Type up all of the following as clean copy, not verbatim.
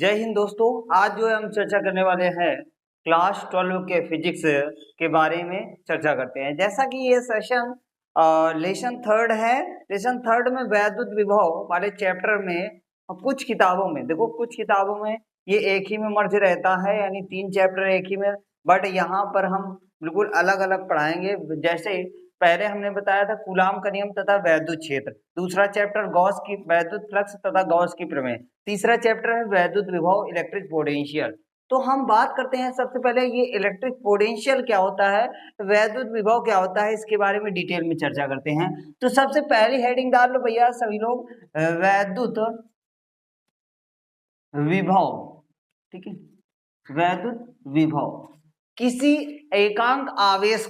जय हिंद दोस्तों। आज जो है हम चर्चा करने वाले हैं क्लास 12 के फिजिक्स के बारे में चर्चा करते हैं। जैसा कि ये सेशन लेसन थर्ड है। लेसन थर्ड में वैद्युत विभव वाले चैप्टर में कुछ किताबों में देखो, कुछ किताबों में ये एक ही में मर्ज रहता है, यानी 3 चैप्टर एक ही में, बट यहाँ पर हम बिल्कुल अलग अलग पढ़ाएंगे। जैसे पहले हमने बताया था कूलाम का नियम तथा वैद्युत क्षेत्र, दूसरा चैप्टर गॉस की वैद्युत फ्लक्स तथा गॉस की प्रमेय, तीसरा चैप्टर है वैद्युत विभव इलेक्ट्रिक पोटेंशियल। तो हम बात करते हैं सबसे पहले ये इलेक्ट्रिक पोटेंशियल क्या होता है, वैद्युत विभव क्या होता है, इसके बारे में डिटेल में चर्चा करते हैं। तो सबसे पहली हेडिंग डाल लो भैया सभी लोग, वैद्युत विभव। ठीक है, वैद्युत विभव किसी एकांक आवेश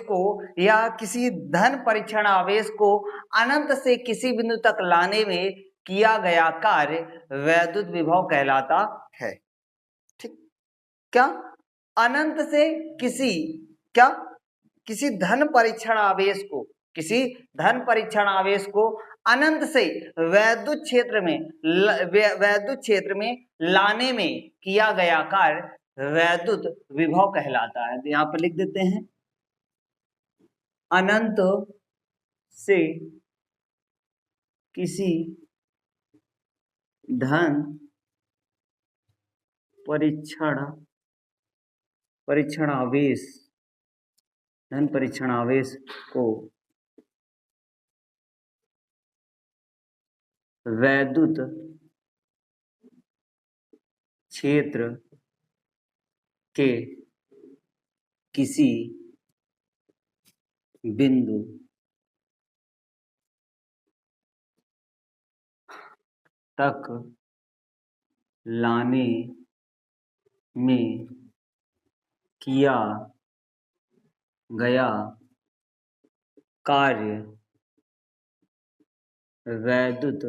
को या किसी धन परीक्षण आवेश को अनंत से किसी बिंदु तक लाने में किया गया कार्य वैद्युत विभव कहलाता है। ठीक, क्या अनंत से किसी धन परीक्षण आवेश को अनंत से वैद्युत क्षेत्र में लाने में किया गया कार्य वैद्युत विभव कहलाता है। तो यहाँ पर लिख देते हैं, अनंत से किसी धन परीक्षण आवेश को वैद्युत क्षेत्र के किसी बिंदु तक लाने में किया गया कार्य वैद्युत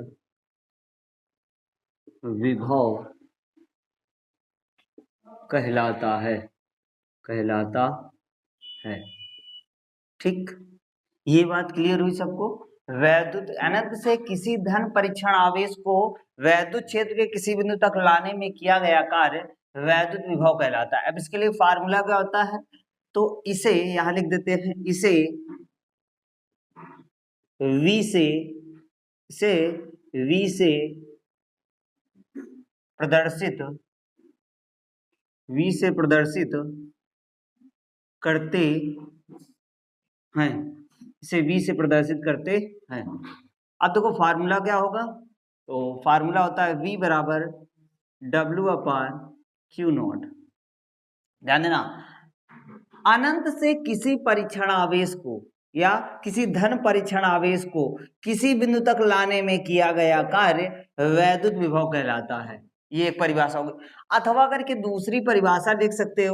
विभव कहलाता है। ठीक, ये बात क्लियर हुई सबको। वैद्युत अनंत से किसी धन परीक्षण आवेश को वैद्युत क्षेत्र के किसी बिंदु तक लाने में किया गया कार्य वैद्युत विभव कहलाता है। अब इसके लिए फार्मूला क्या होता है, तो इसे यहां लिख देते हैं, इसे V से प्रदर्शित करते हैं, इसे V से प्रदर्शित करते हैं। अब देखो फार्मूला क्या होगा, तो फार्मूला होता है V बराबर W/Q0। ध्यान देना, अनंत से किसी परीक्षण आवेश को या किसी धन परीक्षण आवेश को किसी बिंदु तक लाने में किया गया कार्य वैद्युत विभव कहलाता है। ये एक परिभाषा होगी। अथवा करके दूसरी परिभाषा लिख सकते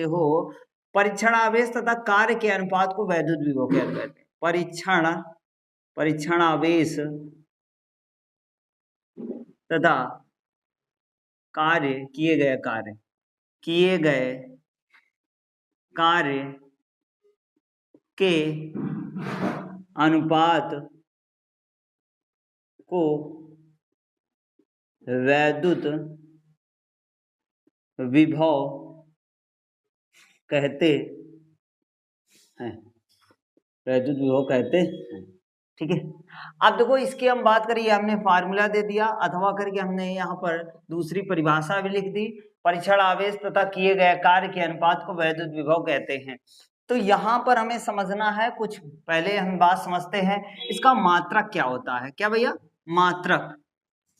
हो, परीक्षण आवेश तथा कार्य के अनुपात को वैद्युत विभव कहते हैं। परीक्षण आवेश तथा किए गए कार्य के अनुपात को वैद्युत विभव कहते हैं। ठीक है, अब देखो इसकी हम बात करिए, हमने फार्मूला दे दिया, अथवा करके हमने यहाँ पर दूसरी परिभाषा भी लिख दी, परीक्षण आवेश तथा किए गए कार्य के अनुपात को वैद्युत विभव कहते हैं। तो यहाँ पर हमें समझना है कुछ, पहले हम बात समझते हैं इसका मात्रक क्या होता है। क्या भैया, मात्रक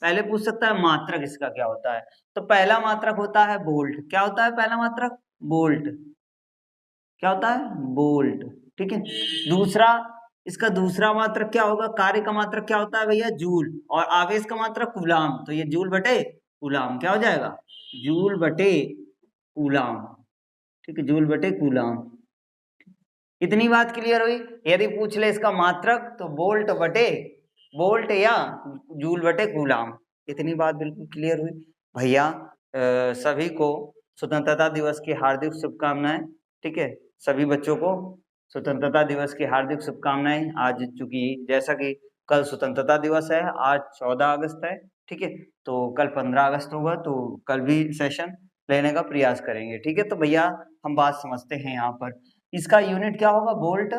पहले पूछ सकता है, मात्रक इसका क्या होता है। तो पहला मात्रक होता है वोल्ट। क्या होता है पहला मात्रक? वोल्ट। क्या होता है? वोल्ट। ठीक है, इसका दूसरा मात्रक क्या होगा, कार्य का मात्रक क्या होता है भैया? जूल। और आवेश का मात्रक कूलाम। तो ये जूल बटे कूलाम क्या हो जाएगा? जूल बटे कूलाम। ठीक है, जूल बटे कूलाम। इतनी बात क्लियर हुई। यदि पूछ ले इसका मात्रक तो वोल्ट या जूल बटे कूलाम। इतनी बात बिल्कुल क्लियर हुई भैया। सभी को स्वतंत्रता दिवस की हार्दिक शुभकामनाएं। ठीक है, सभी बच्चों को स्वतंत्रता दिवस की हार्दिक शुभकामनाएं। आज चूंकि जैसा कि कल स्वतंत्रता दिवस है, आज 14 अगस्त है, ठीक है। तो कल 15 अगस्त होगा, तो कल भी सेशन लेने का प्रयास करेंगे, ठीक है। तो भैया हम बात समझते हैं यहाँ पर, इसका यूनिट क्या होगा, वोल्ट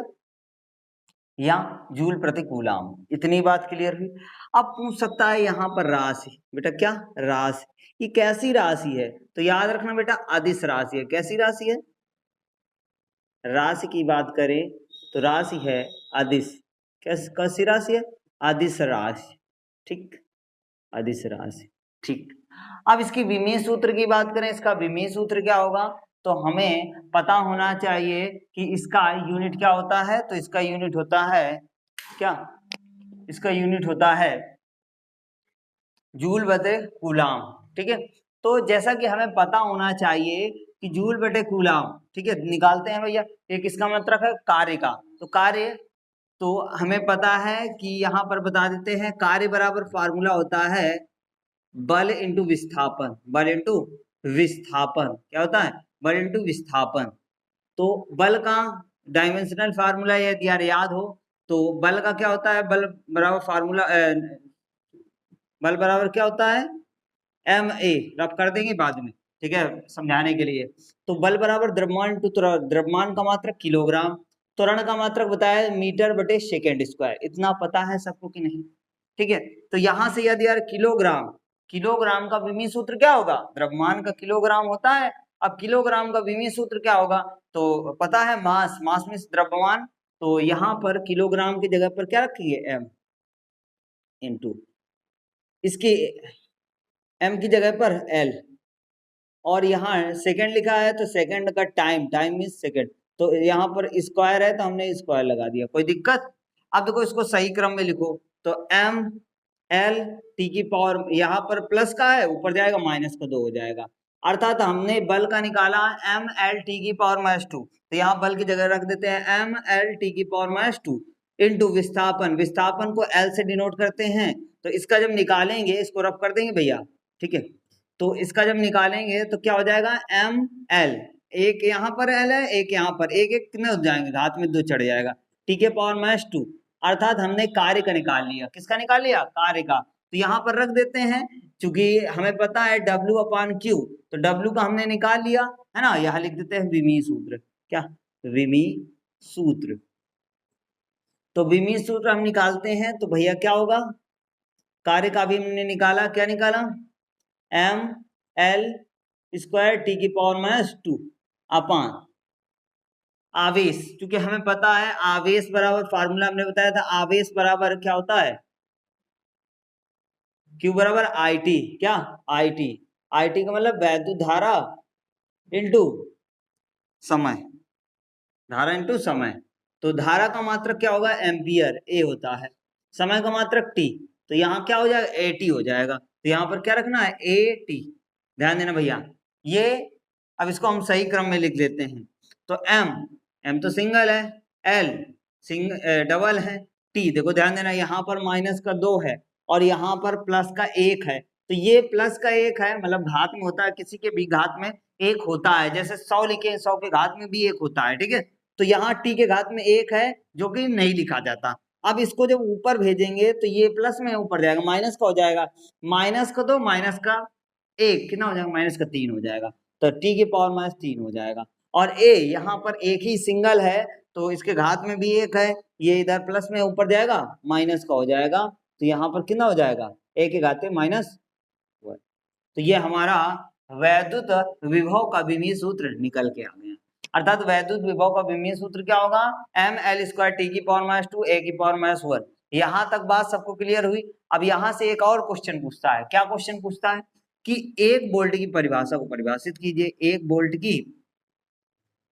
या जूल प्रति कूलाम। इतनी बात क्लियर हुई। अब पूछ सकता है यहाँ पर राशि, बेटा क्या राशि, ये कैसी राशि है, तो याद रखना बेटा अदिश राशि है। कैसी राशि है, राशि की बात करें तो राशि है अदिश। कैसी राशि है, अदिश राशि, ठीक, अदिश राशि, ठीक। अब इसकी विमीय सूत्र की बात करें, इसका विमीय सूत्र क्या होगा, तो हमें पता होना चाहिए कि इसका यूनिट क्या होता है। तो इसका यूनिट होता है क्या, इसका यूनिट होता है जूल बटे कूलाम, ठीक है। तो जैसा कि हमें पता होना चाहिए कि जूल बटे कूलाम, ठीक है, निकालते हैं भैया। एक इसका मतलब है कार्य का, तो कार्य, तो हमें पता है कि यहाँ पर बता देते हैं, कार्य बराबर फार्मूला होता है बल इंटू विस्थापन। बल इंटू विस्थापन क्या होता है, बल इंटू विस्थापन। तो बल का डायमेंशनल फार्मूला यदि यार याद हो, तो बल का क्या होता है, बल बराबर फार्मूला, बल बराबर क्या होता है, एम ए, रब कर देंगे बाद में, ठीक है, समझाने के लिए। तो बल बराबर द्रव्यमान टू द्रव्यमान का मात्रक किलोग्राम, त्वरण का मात्रक बताया मीटर बटे सेकेंड स्क्वायर। इतना पता है सबको कि नहीं, ठीक है। तो यहां से यदि यार किलोग्राम, किलोग्राम का विमीय सूत्र क्या होगा, द्रव्यमान का किलोग्राम होता है। अब किलोग्राम का विमीय सूत्र क्या होगा, तो पता है मास, मास में द्रव्यमान। तो यहाँ पर किलोग्राम की जगह पर क्या रखिए, एम इंटू इसकी एम की जगह पर एल, और यहाँ सेकंड लिखा है तो सेकंड का टाइम, टाइम मीन सेकंड, तो यहाँ पर स्क्वायर है तो हमने स्क्वायर लगा दिया, कोई दिक्कत। अब देखो इसको सही क्रम में लिखो, तो एम एल टी की पावर, यहाँ पर प्लस का है, ऊपर जाएगा माइनस का 2 हो जाएगा। अर्थात हमने बल का निकाला एम एल टी की पावर -2, तो यहाँ बल की जगह रख देते हैं एम एल टी की पावर -2 इंटू विस्थापन। विस्थापन को एल से डिनोट करते हैं, तो इसका जब निकालेंगे, इसको रब कर देंगे भैया, ठीक है। तो इसका जब निकालेंगे तो क्या हो जाएगा, एम एल, एक यहाँ पर एल है, एक यहाँ पर, एक एक कितने हो जाएंगे, घात में 2 चढ़ जाएगा, टी के पावर -2। अर्थात हमने कार्य का निकाल लिया, किसका निकाल लिया, कार्य का। तो यहाँ पर रख देते हैं, क्योंकि हमें पता है W/Q, तो W का हमने निकाल लिया है ना। यहाँ लिख देते हैं विमीय सूत्र, क्या विमीय सूत्र। तो विमीय सूत्र हम निकालते हैं, तो भैया क्या होगा, कार्य का भी हमने निकाला, क्या निकाला, एम एल स्क्वायर टी की पावर -2 अपान आवेश, क्योंकि हमें पता है आवेश बराबर, फार्मूला हमने बताया था, आवेश बराबर क्या होता है, Q बराबर आई टी, क्या आई टी, आई टी का मतलब वैद्युत धारा इंटू समय, धारा इंटू समय। तो धारा का मात्रक क्या होगा, एम्पियर, ए होता है, समय का मात्रक टी, तो यहाँ क्या हो जाएगा, ए टी हो जाएगा। तो यहाँ पर क्या रखना है, ए टी, ध्यान देना भैया ये। अब इसको हम सही क्रम में लिख लेते हैं, तो एम, एम तो सिंगल है, एल डबल है, टी देखो ध्यान देना, यहाँ पर माइनस का 2 है और यहाँ पर प्लस का 1 है। तो ये प्लस का 1 है, मतलब घात में होता है, किसी के भी घात में 1 होता है, जैसे 100 लिखे, 100 के घात में भी 1 होता है, ठीक है। तो यहाँ टी के घात में 1 है, जो कि नहीं लिखा जाता। अब इसको जब ऊपर भेजेंगे तो ये प्लस में ऊपर जाएगा, माइनस का हो जाएगा, माइनस का 2 माइनस का 1 कितना हो जाएगा, -3 हो जाएगा। तो टी की पावर -3 हो जाएगा। और ए यहाँ पर एक ही सिंगल है, तो इसके घात में भी 1 है, ये इधर प्लस में ऊपर जाएगा, माइनस का हो जाएगा। तो यहाँ पर कितना हो जाएगा, ए के घाते -1। तो ये हमारा वैद्युत विभव का विमीय सूत्र निकल के आ गया। अर्थात वैद्युत विभव का विमीय सूत्र क्या होगा, एम एल स्क्वायर टी की पावर -2 ए की पावर -1। यहां तक बात सबको क्लियर हुई। अब यहां से एक और क्वेश्चन पूछता है, क्या क्वेश्चन पूछता है कि 1 वोल्ट की परिभाषा को परिभाषित कीजिए। 1 वोल्ट की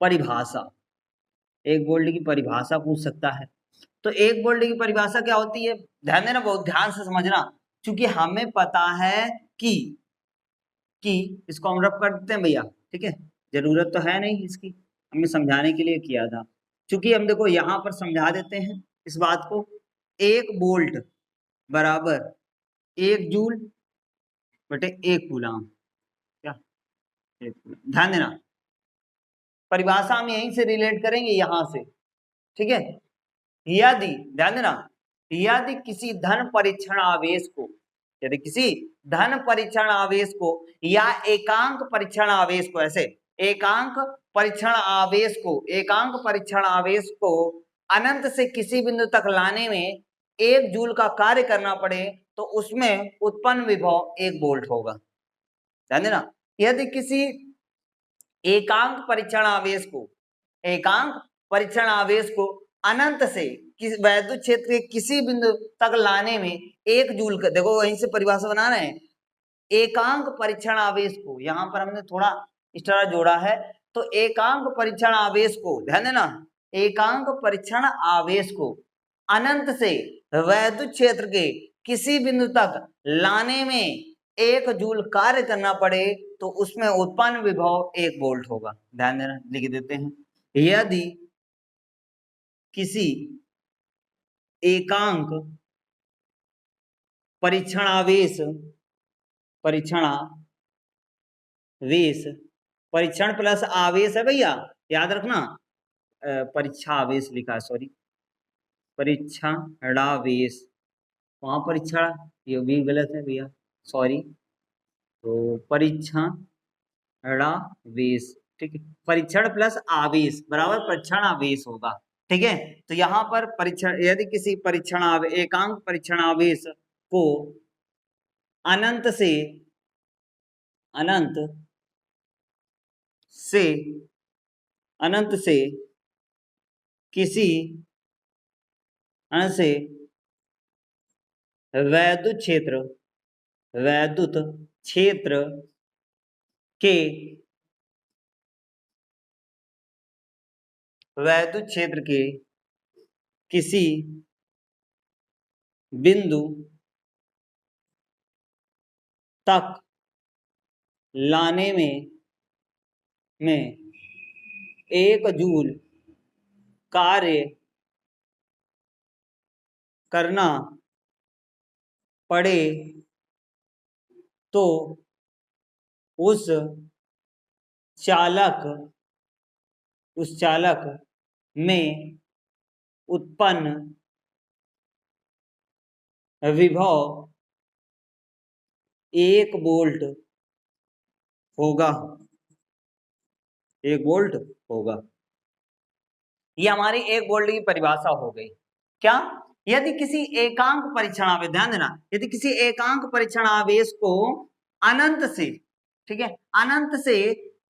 परिभाषा, 1 वोल्ट की परिभाषा पूछ सकता है। तो 1 वोल्ट की परिभाषा क्या होती है, ध्यान देना, बहुत ध्यान से समझना, क्योंकि हमें पता है कि इसको हम रब कर देते हैं भैया, ठीक है, जरूरत तो है नहीं इसकी, हमने समझाने के लिए किया था। क्योंकि हम देखो यहाँ पर समझा देते हैं इस बात को, 1 वोल्ट बराबर 1 जूल बटे 1 कूलाम, क्या 1 कूलाम। ध्यान देना, परिभाषा हम यहीं से रिलेट करेंगे, यहाँ से, ठीक है। यदि ध्यान देना, यदि किसी धन परीक्षण आवेश को, यदि किसी धन परीक्षण आवेश को या एकांक परीक्षण आवेश को, ऐसे एकांक परीक्षण आवेश को अनंत से किसी बिंदु तक लाने में 1 जूल का कार्य करना पड़े तो उसमें उत्पन्न विभव 1 वोल्ट होगा। ध्यान देना, यदि किसी एकांक परीक्षण आवेश को अनंत से वैद्युत क्षेत्र के किसी बिंदु तक लाने में 1 जूल का, देखो वहीं से परिभाषा बना रहे हैं, एकांक परीक्षण आवेश को, यहां पर हमने थोड़ा एक्स्ट्रा जोड़ा है, तो एकांक परीक्षण आवेश को, ध्यान देना, एकांक परीक्षण आवेश को अनंत से वैद्युत क्षेत्र के किसी बिंदु तक लाने में 1 जूल कार्य करना पड़े तो उसमें उत्पन्न विभव 1 वोल्ट होगा। ध्यान देना, लिख देते हैं, यदि किसी एकांक परीक्षण प्लस आवेश है भैया, याद रखना, परीक्षा आवेश लिखा, सॉरी, परीक्षणावेश, वहां परीक्षा, ये भी गलत है भैया, सॉरी, तो परीक्षणावेश, ठीक है, परीक्षण प्लस आवेश बराबर परीक्षण आवेश होगा, ठीक है। तो यहाँ पर परीक्षण, यदि किसी एकांक परीक्षण आवेश को अनंत से किसी वैद्युत क्षेत्र के किसी बिंदु तक लाने में 1 जूल कार्य करना पड़े तो उस चालक में उत्पन्न विभव 1 वोल्ट होगा, 1 वोल्ट होगा। ये हमारी 1 वोल्ट की परिभाषा हो गई। क्या? यदि किसी एकांक परीक्षण आवेश, ध्यान देना, यदि किसी एकांक परीक्षण आवेश को अनंत से, ठीक है, अनंत से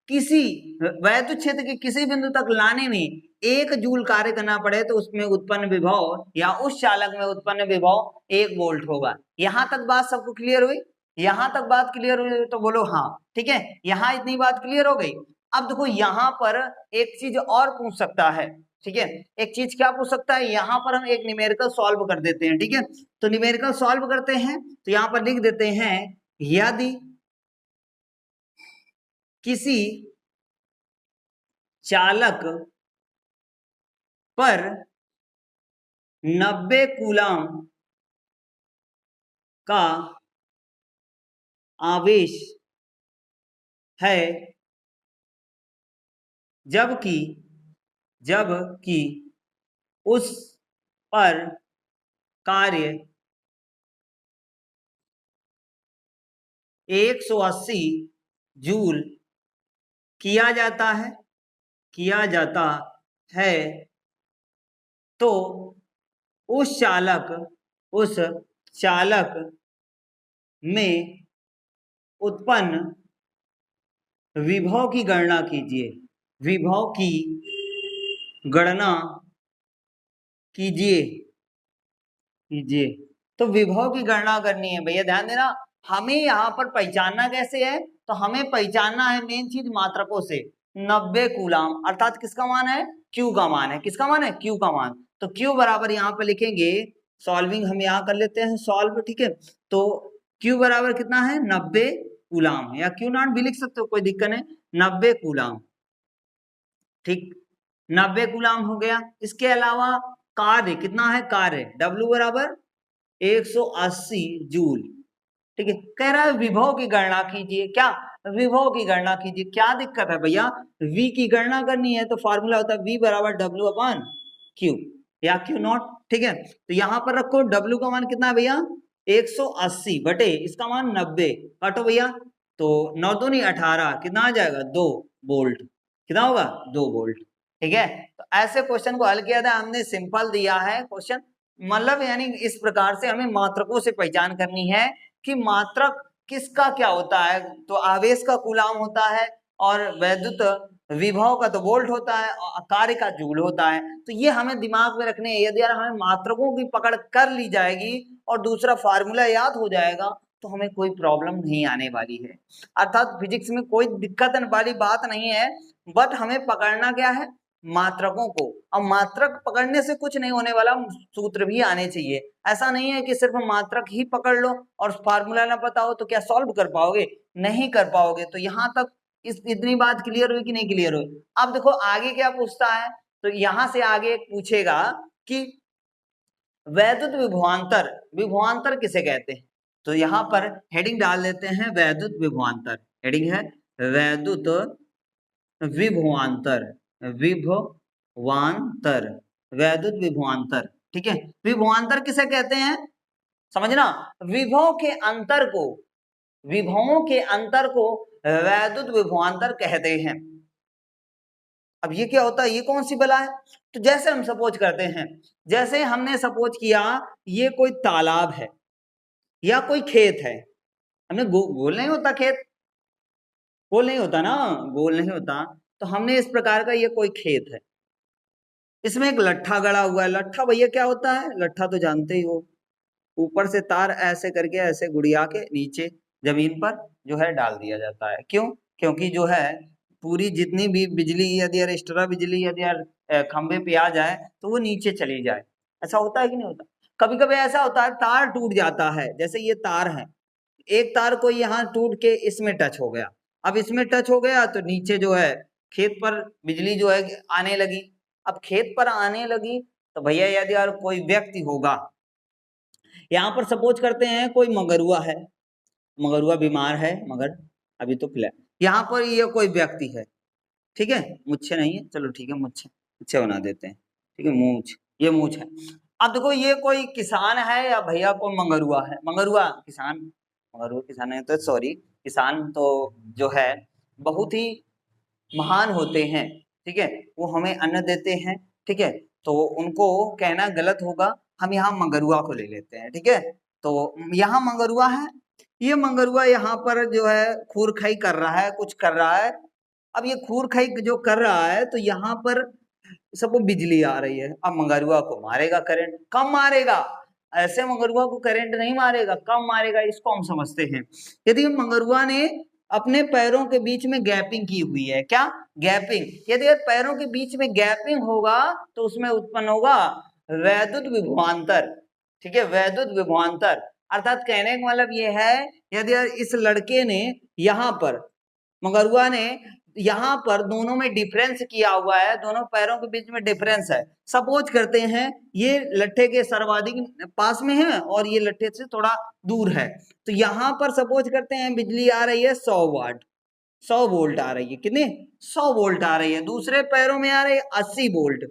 किसी वैद्युत क्षेत्र के किसी बिंदु तक लाने में 1 जूल कार्य करना पड़े तो उसमें उत्पन्न विभव या उस चालक में उत्पन्न विभव 1 वोल्ट होगा। यहां तक बात सबको क्लियर हुई? यहां तक बात क्लियर हुई तो बोलो हाँ, ठीक है, यहां इतनी बात क्लियर हो गई। अब देखो यहां पर एक चीज और पूछ सकता है, ठीक है, एक चीज क्या पूछ सकता है, यहां पर हम एक न्यूमेरिकल सॉल्व कर देते हैं, ठीक है। तो न्यूमेरिकल सॉल्व करते हैं तो यहां पर लिख देते हैं, यदि किसी चालक पर 90 कूलम का आवेश है, जबकि उस पर कार्य 180 जूल किया जाता है तो उस चालक में उत्पन्न विभव की गणना कीजिए, तो विभव की गणना करनी है भैया, ध्यान देना। हमें यहाँ पर पहचानना कैसे है, तो हमें पहचानना है मेन चीज मात्रकों से, 90 कूलम अर्थात किसका मान है, Q का मान है, किसका मान है, Q का मान। तो Q बराबर यहाँ पर लिखेंगे, सॉल्विंग हम यहाँ कर लेते हैं सॉल्व, ठीक है। तो Q बराबर कितना है, 90 कूलम, या Q नॉट भी लिख सकते हो, कोई दिक्कत नहीं, 90 कूलम, ठीक, 90 कूलम हो गया। इसके अलावा कार्य कितना है, कार्य W बराबर 180 जूल, ठीक है। कह रहा है विभव की गणना कीजिए, क्या, विभव की गणना कीजिए। क्या दिक्कत है भैया, V की गणना करनी है तो फॉर्मूला होता है V बराबर W अपॉन Q, या क्यू नॉट, ठीक है। तो यहाँ पर रखो W का मान कितना है भैया 180 बटे इसका मान 90, काटो भैया, तो 9 दूनी 18, कितना आ जाएगा 2 वोल्ट, कितना होगा 2 वोल्ट, ठीक है। तो ऐसे क्वेश्चन को हल किया था हमने, सिंपल दिया है क्वेश्चन, मतलब यानी इस प्रकार से हमें मात्रकों से पहचान करनी है कि मात्रक किसका क्या होता है, तो आवेश का कूलाम होता है और वैद्युत विभव का तो वोल्ट होता है और कार्य का जूल होता है। तो ये हमें दिमाग में रखने हैं, यदि यार हमें मात्रकों की पकड़ कर ली जाएगी और दूसरा फार्मूला याद हो जाएगा तो हमें कोई प्रॉब्लम नहीं आने वाली है, अर्थात फिजिक्स में कोई दिक्कत वाली बात नहीं है, बट हमें पकड़ना क्या है मात्रकों को। अब मात्रक पकड़ने से कुछ नहीं होने वाला, सूत्र भी आने चाहिए, ऐसा नहीं है कि सिर्फ मात्रक ही पकड़ लो और फार्मूला ना पता हो तो क्या सॉल्व कर पाओगे, नहीं कर पाओगे। तो यहाँ तक इतनी बात क्लियर हुई कि नहीं क्लियर हुई। अब देखो आगे क्या पूछता है, तो यहां से आगे पूछेगा कि वैद्युत विभवांतर, विभवांतर किसे कहते हैं, तो यहाँ पर हेडिंग डाल देते हैं वैद्युत विभवांतर, हेडिंग है वैद्युत विभवांतर, विभवांतर, वैद्युत विभवांतर, ठीक है। विभवांतर किसे कहते हैं समझना, विभव के अंतर को, विभवों के अंतर को वैद्युत विभवांतर कहते हैं। अब ये क्या होता है, ये कौन सी बला है, तो जैसे हम सपोज करते हैं, जैसे हमने सपोज किया ये कोई तालाब है या कोई खेत है, हमने गोल नहीं होता खेत, गोल नहीं होता ना, गोल नहीं होता, तो हमने इस प्रकार का ये कोई खेत है, इसमें एक लट्ठा गड़ा हुआ है, लट्ठा भैया क्या होता है, लट्ठा तो जानते ही हो, ऊपर से तार ऐसे करके ऐसे गुड़िया के नीचे जमीन पर जो है डाल दिया जाता है, क्यों, क्योंकि जो है पूरी जितनी भी बिजली यदि एक्स्ट्रा बिजली यदि खंभे पे आ जाए तो वो नीचे चली जाए, ऐसा होता है कि नहीं होता। कभी कभी ऐसा होता है तार टूट जाता है, जैसे ये तार है, एक तार को यहाँ टूट के इसमें टच हो गया, अब इसमें टच हो गया तो नीचे जो है खेत पर बिजली जो है आने लगी, अब खेत पर आने लगी तो भैया यदि यार कोई व्यक्ति होगा, यहाँ पर सपोज करते हैं कोई मगरुआ है, मगरुआ बीमार है, मगर अभी तो फिलहाल यहाँ पर ये कोई व्यक्ति है, ठीक है, मुच्छे नहीं है, चलो ठीक है मुच्छे मुच्छे बना देते हैं, ठीक है, मूछ, ये मूछ है। अब देखो ये कोई किसान है या भैया कोई मंगरुआ है, मंगरुआ किसान, मंगरुआ किसान है तो सॉरी, किसान तो जो है बहुत ही महान होते हैं, ठीक है, वो हमें अन्न देते हैं, ठीक है, तो उनको कहना गलत होगा, हम यहाँ मंगरुआ को ले लेते हैं, ठीक है। तो यहाँ मंगरुआ है, ये मंगरुआ यहाँ पर जो है खूरखाई कर रहा है, कुछ कर रहा है, अब ये खूरखाई जो कर रहा है तो यहाँ पर सबको बिजली आ रही है, अब मंगरुआ को मारेगा करंट, कम मारेगा, ऐसे मंगरुआ को करंट नहीं मारेगा, कम मारेगा, इसको हम समझते हैं। यदि मंगरुआ ने अपने पैरों के बीच में गैपिंग की हुई है, क्या गैपिंग, यदि पैरों के बीच में गैपिंग होगा तो उसमें उत्पन्न होगा वैद्युत विभवांतर, ठीक है, वैद्युत विभवांतर, अर्थात कहने का मतलब ये है यदि इस लड़के ने यहाँ पर, मंगरुआ ने यहाँ पर दोनों में डिफरेंस किया हुआ है, दोनों पैरों के बीच में डिफरेंस है, सपोज करते हैं ये लट्ठे के सर्वाधिक पास में है और ये लट्ठे से थोड़ा दूर है, तो यहाँ पर सपोज करते हैं बिजली आ रही है 100 वाट, 100 वोल्ट आ रही है, कितने 100 वोल्ट आ रही है, दूसरे पैरों में आ रही है 80 वोल्ट,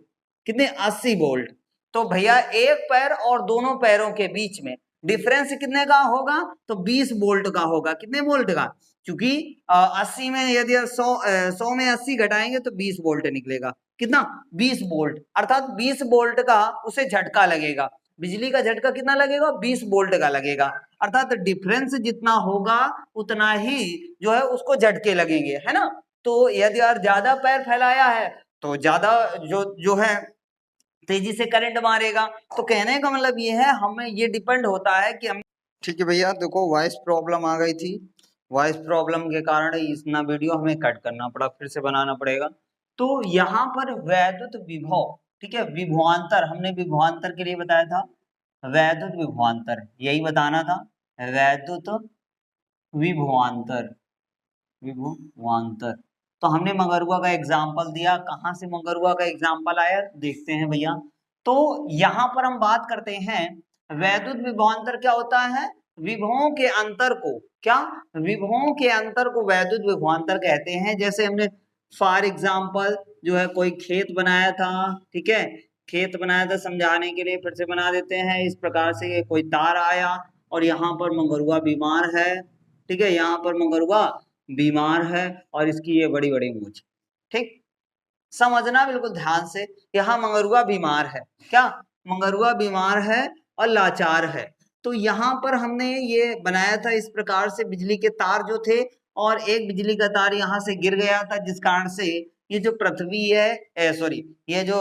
कितने 80 वोल्ट, तो भैया एक पैर और दोनों पैरों के बीच में डिफरेंस कितने का होगा, तो 20 वोल्ट का होगा, कितने वोल्ट का, क्योंकि 80 में यदि 100 में 80 घटाएंगे तो 20 वोल्ट निकलेगा, कितना 20 वोल्ट, अर्थात 20 वोल्ट का उसे झटका लगेगा, बिजली का झटका कितना लगेगा 20 वोल्ट का लगेगा, अर्थात डिफरेंस जितना होगा उतना ही जो है उसको झटके लगेंगे, है ना। तो यदि यार ज्यादा पैर फैलाया है तो ज्यादा जो है तेजी से करंट मारेगा, तो कहने का मतलब ये है हमें ये डिपेंड होता है कि हम, ठीक है भैया देखो वॉइस प्रॉब्लम आ गई थी, वॉइस प्रॉब्लम के कारण इतना वीडियो हमें कट करना पड़ा, फिर से बनाना पड़ेगा। तो यहाँ पर वैद्युत विभव, ठीक है, विभवांतर, हमने विभवांतर के लिए बताया था वैद्युत विभवांतर, यही बताना था, वैद्युत विभवांतर, विभवांतर। तो हमने मंगरुआ का एग्जाम्पल दिया, कहाँ से मंगरुआ का एग्जाम्पल आया देखते हैं भैया। तो यहाँ पर हम बात करते हैं वैद्युत विभवांतर क्या होता है, विभवों के अंतर को, क्या विभवों के अंतर को वैद्युत विभवांतर कहते हैं। जैसे हमने फॉर एग्जाम्पल जो है कोई खेत बनाया था, ठीक है, खेत बनाया था समझाने के लिए, फिर से बना देते हैं। इस प्रकार से कोई तार आया और यहाँ पर मंगरुआ बीमार है, ठीक है, यहाँ पर मंगरुआ बीमार है और इसकी ये बड़ी बड़ी मूंछ, ठीक, समझना बिल्कुल ध्यान से। यहाँ मंगरुआ बीमार है, क्या मंगरुआ बीमार है और लाचार है। तो यहाँ पर हमने ये बनाया था इस प्रकार से, बिजली के तार जो थे और एक बिजली का तार यहाँ से गिर गया था, जिस कारण से ये जो पृथ्वी है, सॉरी, ये जो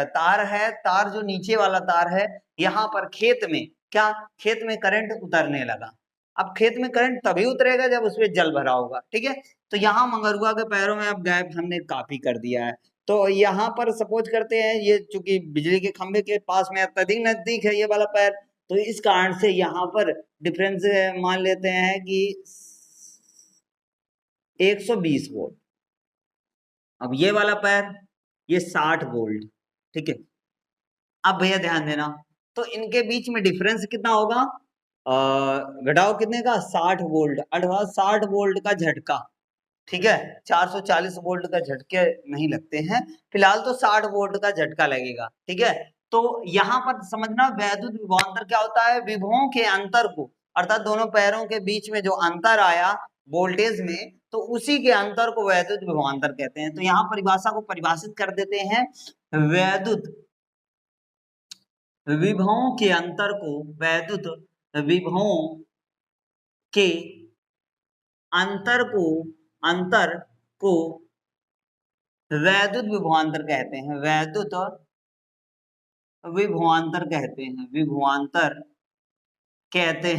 तार है, तार जो नीचे वाला तार है, यहाँ पर खेत में क्या, खेत में करंट उतरने लगा। अब खेत में करंट तभी उतरेगा जब उसमें जल भरा होगा, ठीक है। तो यहाँ मंगरुआ के पैरों में अब गैप हमने कॉपी कर दिया है। तो यहाँ पर सपोज करते हैं, ये चूंकि बिजली के खंभे के पास में अत्यधिक नजदीक है ये वाला पैर, तो इस कारण से यहाँ पर डिफरेंस मान लेते हैं कि 120 वोल्ट। अब ये वाला पैर, ये 60 वोल्ट, ठीक है। अब भैया ध्यान देना, तो इनके बीच में डिफरेंस कितना होगा, घटाओ कितने का, 60 वोल्ट, अर्थात 60 वोल्ट का झटका, ठीक है। 440 वोल्ट का झटके नहीं लगते हैं फिलहाल, तो 60 वोल्ट का झटका लगेगा, ठीक है। तो यहाँ पर समझना, वैद्युत विभवांतर क्या होता है, विभवों के अंतर को, अर्थात दोनों पैरों के बीच में जो अंतर आया वोल्टेज में, तो उसी के अंतर को वैद्युत विभवांतर कहते हैं। तो यहाँ परिभाषा को परिभाषित कर देते हैं, वैद्युत विभवों के अंतर को, वैद्युत विभवों के अंतर को वैद्युत विभवांतर कहते हैं, वैद्युत विभवांतर कहते हैं, विभवांतर कहते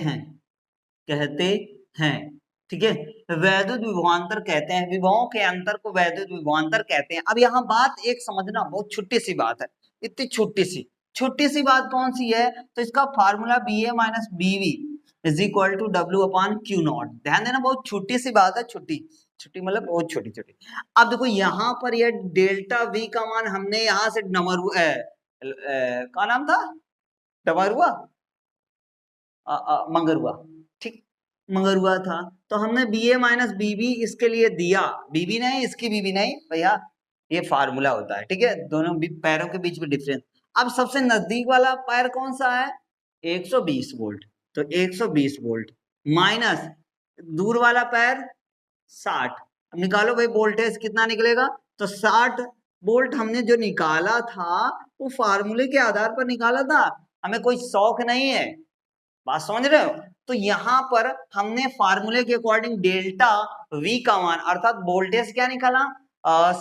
हैं, ठीक है। वैद्युत विभवांतर कहते हैं, विभवों के अंतर को वैद्युत विभवांतर कहते हैं। अब यहाँ बात एक समझना, बहुत छोटी सी बात है, इतनी छोटी सी बात कौन सी है, तो इसका formula BA minus BV is equal to W/Q0। ध्यान देना, बहुत छोटी सी बात है, छोटी मतलब बहुत छोटी। अब देखो यहाँ पर ये डेल्टा V का मान हमने यहाँ से क्या नाम था, डमरुआ, मंगरुआ, ठीक, मंगरुआ था। तो हमने BA माइनस BB इसके लिए दिया, BB नहीं, इसकी BB नहीं भैया, ये फार्मूला होता है, ठीक है, दोनों पैरों के बीच में डिफरेंस। अब सबसे नजदीक वाला पैर कौन सा है, 120 वोल्ट, तो 120 वोल्ट माइनस दूर वाला पैर 60। अब निकालो भाई वोल्टेज कितना निकलेगा, तो 60 वोल्ट हमने जो निकाला था वो फार्मूले के आधार पर निकाला था, हमें कोई शौक नहीं है, बात समझ रहे हो। तो यहाँ पर हमने फार्मूले के अकॉर्डिंग डेल्टा V का मान, अर्थात वोल्टेज क्या निकाला,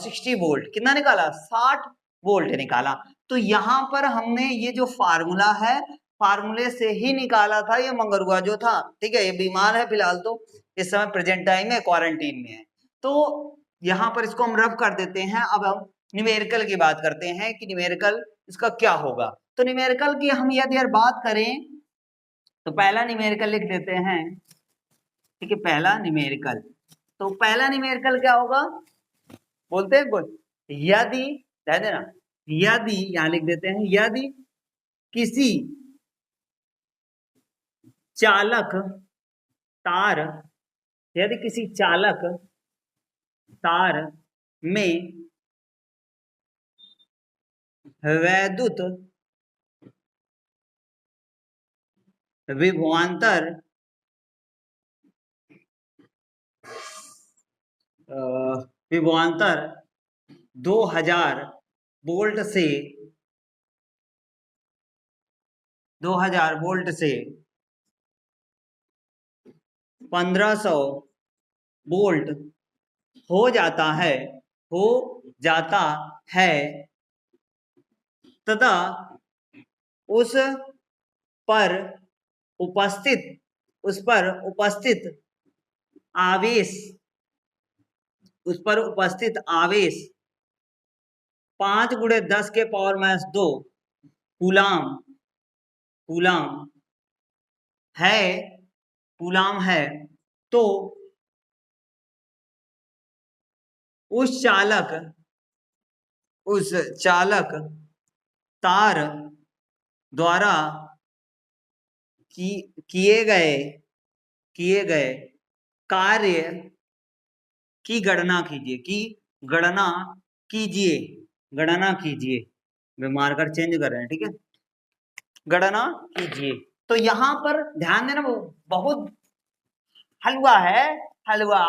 60 वोल्ट, कितना निकाला, 60 वोल्ट निकाला। तो यहाँ पर हमने ये जो फार्मूला है, फार्मूले से ही निकाला था ये मंगरुआ जो था, ठीक है। ये बीमार है फिलहाल, तो इस समय प्रेजेंट टाइम में क्वारंटीन में है। तो यहाँ पर इसको हम रब कर देते हैं। अब हम न्यूमेरिकल की बात करते हैं कि न्यूमेरिकल इसका क्या होगा। तो न्यूमेरिकल की हम यदि बात करें तो पहला न्यूमेरिकल लिख देते हैं, ठीक है, पहला न्यूमेरिकल। तो पहला न्यूमेरिकल क्या होगा, बोलते हैं यदि, ध्यान देना, यदि यहां लिख देते हैं, यदि किसी चालक तार, यदि किसी चालक तार में वैद्युत विभवांतर 2000 वोल्ट से 1500 वोल्ट हो जाता है तथा उस पर उपस्थित आवेश 5 × 10⁻² कूलाम है, तो उस चालक तार द्वारा किए गए कार्य की गणना कीजिए, वे मार्कर चेंज कर रहे हैं, ठीक है। गणना कीजिए। तो यहाँ पर ध्यान देना, बहुत हलवा है, हलवा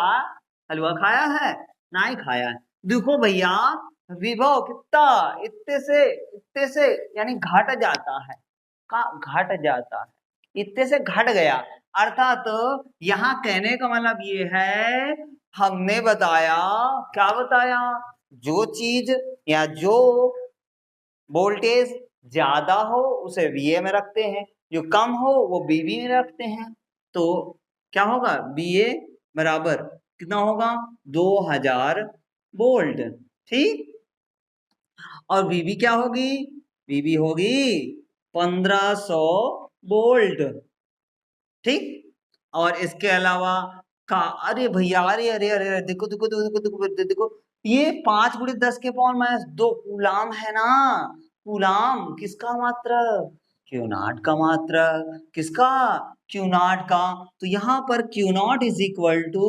हलवा खाया है नहीं खाया है। देखो भैया विभव कितना इतने से यानी घट जाता है, का घट जाता है, इतने से घट गया। अर्थात यहाँ कहने का मतलब ये है, हमने बताया, क्या बताया, जो चीज या जो वोल्टेज ज्यादा हो उसे VA में रखते हैं, जो कम हो वो BB में रखते हैं। तो क्या होगा, BA बराबर कितना होगा, 2000 वोल्ट, ठीक। और BB क्या होगी, BB होगी 1500 वोल्ट, ठीक। और इसके अलावा का, अरे भैया अरे अरे अरे अरे, देखो देखो देखो देखो देखो देखो, देखो ये 5 × 10⁻², कूलाम है ना, कूलाम किसका मात्रक, Q0 का मात्रक, किसका, Q0 का। तो यहाँ पर Q0 इज इक्वल टू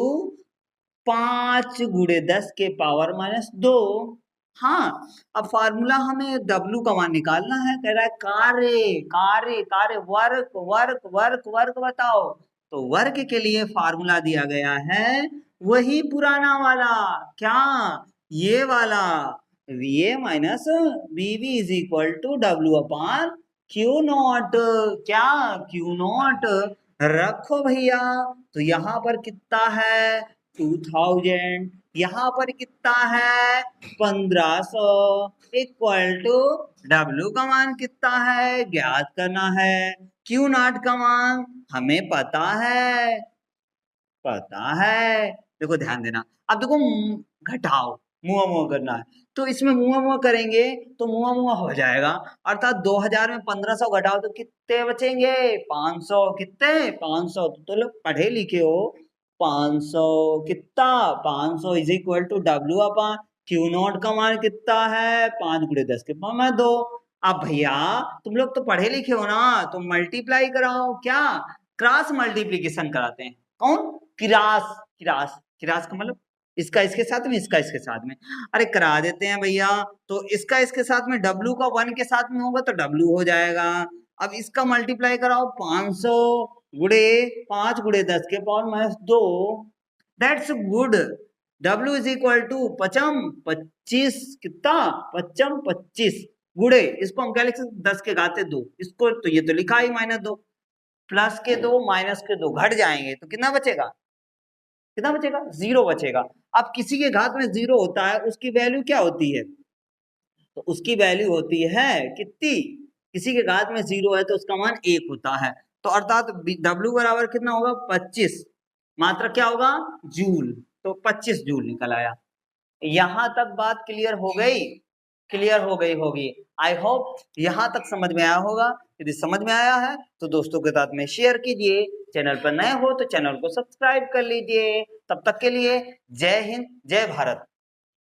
5 × 10⁻²। हाँ, अब फार्मूला हमें W का मान निकालना है, कह रहा है कार्य कार्य कार्य, वर्क वर्क वर्क वर्क बताओ। तो वर्क के लिए फार्मूला दिया गया है वही पुराना वाला, क्या, ये वाला, VA minus BB is equal to W/Q0, क्या, Q0 रखो भैया। तो यहाँ पर कितना है 2000, यहाँ पर कितना है 1500, इक्वल टू W का मान कितना है ज्ञात करना है, Q0 का मान हमें पता है, पता है। देखो ध्यान देना, अब देखो घटाओ, मुआ मुआ करना है, तो इसमें मुआ मुआ करेंगे तो मुआ मुआ हो जाएगा। अर्थात 2000 में 1500 घटाओ तो कितने बचेंगे, 500, कितने 500, तो लोग पढ़े लिखे हो, 500 कितना, 500 इज इक्वल टू W/Q0 का मान कितना है 5 × 10⁻²। अब भैया तुम लोग तो पढ़े लिखे हो ना, तो मल्टीप्लाई कराओ, क्या, क्रॉस मल्टीप्लीकेशन कराते हैं, कौन, किरास, किरास, किरास का मतलब इसका इसके साथ में, इसका इसके साथ में, अरे करा देते हैं भैया। तो इसका इसके साथ में W का 1 के साथ में होगा तो W हो जाएगा। अब इसका मल्टीप्लाई कराओ 500 × 5 × 10⁻², that's good. W is equal to 25, कितना 25 गुड़े, इसको हम क्या लिख सकते, 10 के घाते 2, इसको तो ये तो लिखा ही -2, प्लस के 2 माइनस के 2 घट जाएंगे तो कितना बचेगा, कितना बचेगा, 0 बचेगा। अब किसी के घात में 0 होता है उसकी वैल्यू क्या होती है, तो उसकी वैल्यू होती है कितनी, किसी के घात में 0 है तो उसका मान 1 होता है। तो अर्थात W बराबर कितना होगा 25, मात्रा क्या होगा जूल, तो 25 जूल निकल आया। यहां तक बात क्लियर हो गई, क्लियर हो गई होगी। आई होप यहां तक समझ में आया होगा। यदि समझ में आया है तो दोस्तों के साथ में शेयर कीजिए, चैनल पर नए हो तो चैनल को सब्सक्राइब कर लीजिए। तब तक के लिए जय हिंद, जय भारत।